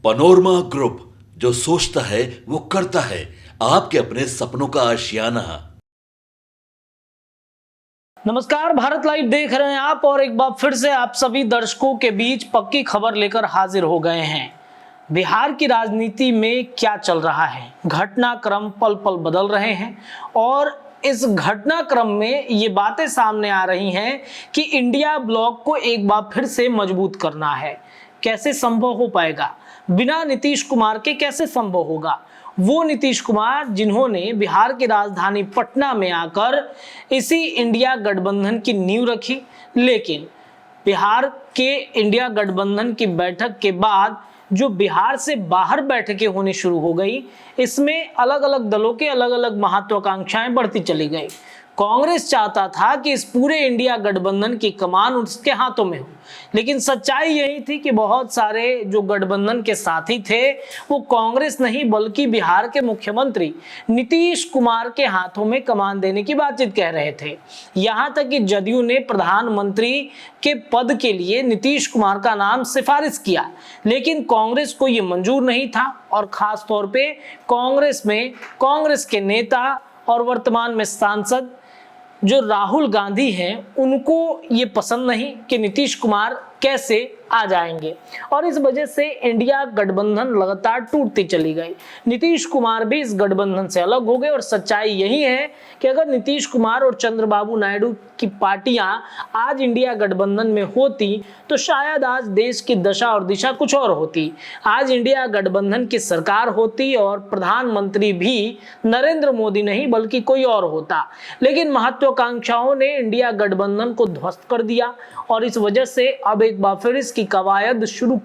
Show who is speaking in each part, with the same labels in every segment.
Speaker 1: Panorama group, जो सोचता है वो करता है। आपके अपने सपनों का आशियाना।
Speaker 2: नमस्कार, भारत लाइव देख रहे हैं आप और एक बार फिर से आप सभी दर्शकों के बीच पक्की खबर लेकर हाजिर हो गए हैं। बिहार की राजनीति में क्या चल रहा है, घटनाक्रम पल पल बदल रहे हैं और इस घटनाक्रम में ये बातें सामने आ रही हैं कि इंडिया ब्लॉक को एक बार फिर से मजबूत करना है। कैसे संभव हो पाएगा? बिना नीतीश कुमार के कैसे संभव होगा? वो नीतीश कुमार जिन्होंने बिहार की राजधानी पटना में आकर इसी इंडिया गठबंधन की नींव रखी, लेकिन बिहार के इंडिया गठबंधन की बैठक के बाद जो बिहार से बाहर बैठकें होनी शुरू हो गई, इसमें अलग अलग दलों के अलग अलग महत्वाकांक्षाएं बढ़ती चली गई। कांग्रेस चाहता था कि इस पूरे इंडिया गठबंधन की कमान उसके हाथों में हो, लेकिन सच्चाई यही थी कि बहुत सारे जो गठबंधन के साथी थे वो कांग्रेस नहीं बल्कि बिहार के मुख्यमंत्री नीतीश कुमार के हाथों में कमान देने की बातचीत कह रहे थे। यहां तक कि जदयू ने प्रधानमंत्री के पद के लिए नीतीश कुमार का नाम सिफारिश किया, लेकिन कांग्रेस को यह मंजूर नहीं था और खास तौर पे कांग्रेस के नेता और वर्तमान में सांसद जो राहुल गांधी हैं, उनको ये पसंद नहीं कि नीतीश कुमार कैसे आ जाएंगे और इस वजह से इंडिया गठबंधन लगातार टूटती चली गई। नीतीश कुमार भी इस गठबंधन से अलग हो गए और सच्चाई यही है कि अगर नीतीश कुमार और चंद्रबाबू नायडू की पार्टियां आज इंडिया गठबंधन में होती तो शायद आज देश की दशा और दिशा कुछ और होती। आज इंडिया गठबंधन की सरकार होती और प्रधानमंत्री भी नरेंद्र मोदी नहीं बल्कि कोई और होता, लेकिन महत्वाकांक्षाओं ने इंडिया गठबंधन को ध्वस्त कर दिया और इस वजह से अब एक बार फिर इसकी कवायद शुरू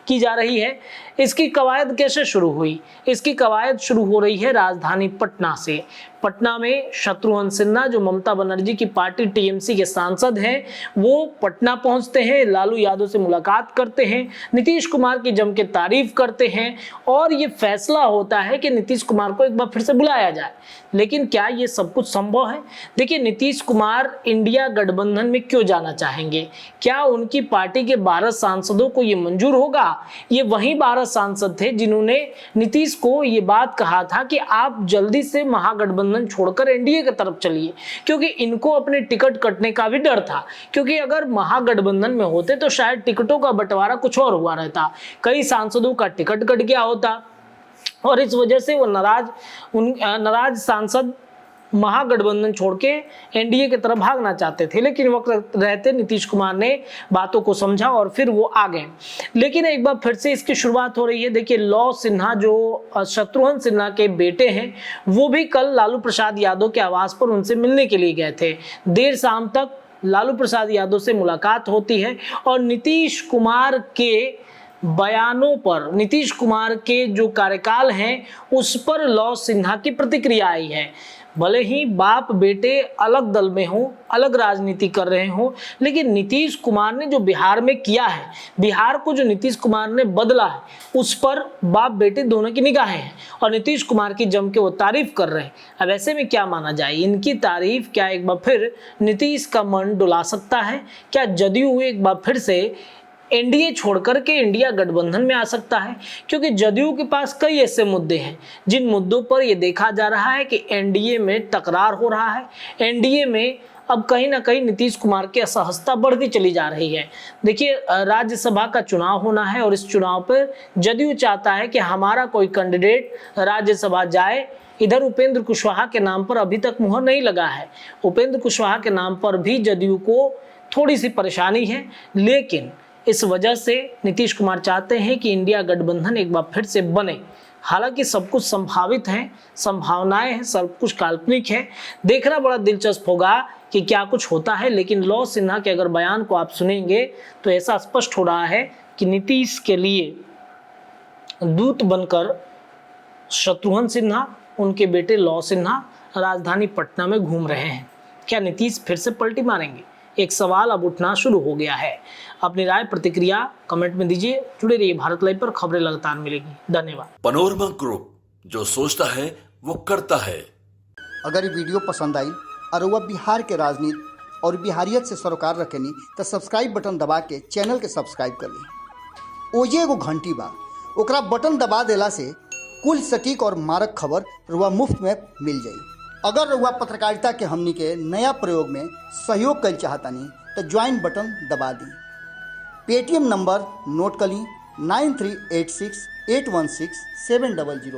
Speaker 2: की जा रही है। इसकी कवायद कैसे शुरू हुई? इसकी कवायद शुरू हो रही है राजधानी पटना से। पटना में शत्रुघ्न सिन्हा जो ममता बनर्जी की पार्टी टीएमसी के सांसद हैं, वो पटना पहुंचते हैं, लालू यादव से मुलाकात करते हैं, नीतीश कुमार की जम के तारीफ करते हैं और ये फैसला होता है कि नीतीश कुमार को एक बार फिर से बुलाया जाए। लेकिन क्या ये सब कुछ संभव है? देखिए, नीतीश कुमार इंडिया गठबंधन में क्यों जाना चाहेंगे? क्या उनकी पार्टी के 12 सांसदों को ये मंजूर होगा? ये वही 12 सांसद थे जिन्होंने नीतीश को ये बात कहा था कि आप जल्दी से महागठबंधन छोड़कर एनडीए की तरफ चलिए, क्योंकि इनको अपने टिकट कटने का भी डर था, क्योंकि अगर महागठबंधन में होते तो शायद टिकटों का बंटवारा कुछ और हुआ रहता, कई सांसदों का टिकट कट गया होता और इस वजह से वो नाराज सांसद महागठबंधन छोड़ के एनडीए की तरफ भागना चाहते थे। लेकिन वक्त रहते नीतीश कुमार ने बातों को समझा और फिर वो आ गए। लेकिन एक बार फिर से इसकी शुरुआत हो रही है। देखिए, लौ सिन्हा जो शत्रुघ्न सिन्हा के बेटे हैं, वो भी कल लालू प्रसाद यादव के आवास पर उनसे मिलने के लिए गए थे। देर शाम तक लालू प्रसाद यादव से मुलाकात होती है और नीतीश कुमार के बयानों पर, नीतीश कुमार के जो कार्यकाल हैं उस पर लौ सिन्हा की प्रतिक्रिया आई है। भले ही बाप बेटे अलग दल में हों, अलग राजनीति कर रहे हों, लेकिन नीतीश कुमार ने जो बिहार में किया है, बिहार को जो नीतीश कुमार ने बदला है, उस पर बाप बेटे दोनों की निगाहें हैं और नीतीश कुमार की जम के वो तारीफ कर रहे हैं। अब ऐसे में क्या माना जाए, इनकी तारीफ क्या एक बार फिर नीतीश का मन डुला सकता है? क्या जदयू एक बार फिर से एनडीए छोड़कर के इंडिया गठबंधन में आ सकता है? क्योंकि जदयू के पास कई ऐसे मुद्दे हैं जिन मुद्दों पर यह देखा जा रहा है कि एनडीए में टकरार हो रहा है। एनडीए में अब कहीं ना कहीं नीतीश कुमार की असहजता बढ़ती चली जा रही है। देखिए, राज्यसभा का चुनाव होना है और इस चुनाव पर जदयू चाहता है कि हमारा कोई कैंडिडेट राज्यसभा जाए। इधर उपेंद्र कुशवाहा के नाम पर अभी तक मुहर नहीं लगा है। उपेंद्र कुशवाहा के नाम पर भी जदयू को थोड़ी सी परेशानी है, लेकिन इस वजह से नीतीश कुमार चाहते हैं कि इंडिया गठबंधन एक बार फिर से बने। हालांकि सब कुछ संभावित है, संभावनाएं हैं, सब कुछ काल्पनिक है। देखना बड़ा दिलचस्प होगा कि क्या कुछ होता है। लेकिन लौ सिन्हा के अगर बयान को आप सुनेंगे तो ऐसा स्पष्ट हो रहा है कि नीतीश के लिए दूत बनकर शत्रुघ्न सिन्हा, उनके बेटे लौ सिन्हा राजधानी पटना में घूम रहे हैं। क्या नीतीश फिर से पलटी मारेंगे? एक सवाल अब उठना शुरू हो गया है। अपनी राय प्रतिक्रिया कमेंट में दीजिए। जुड़े रहिए भारत लाइव पर, खबरें लगातार मिलेगी। धन्यवाद।
Speaker 1: पनोरमा ग्रुप, जो सोचता है वो करता है।
Speaker 3: अगर ये वीडियो पसंद आई और वह बिहार के राजनीति और बिहारियत से सरोकार रखेनी तो सब्सक्राइब बटन दबा के चैनल के सब्सक्राइब कर ली। ओजे एगो घंटी बा, ओकरा बटन दबा देला से कुल सटीक और मारक खबर रुआ मुफ्त में मिल जाई। अगर रुआ पत्रकारिता के हमनी के नया प्रयोग में सहयोग कर चाहतानी तो ज्वाइन बटन दबा दी। पेटीएम नंबर नोट कर ली 9386816700।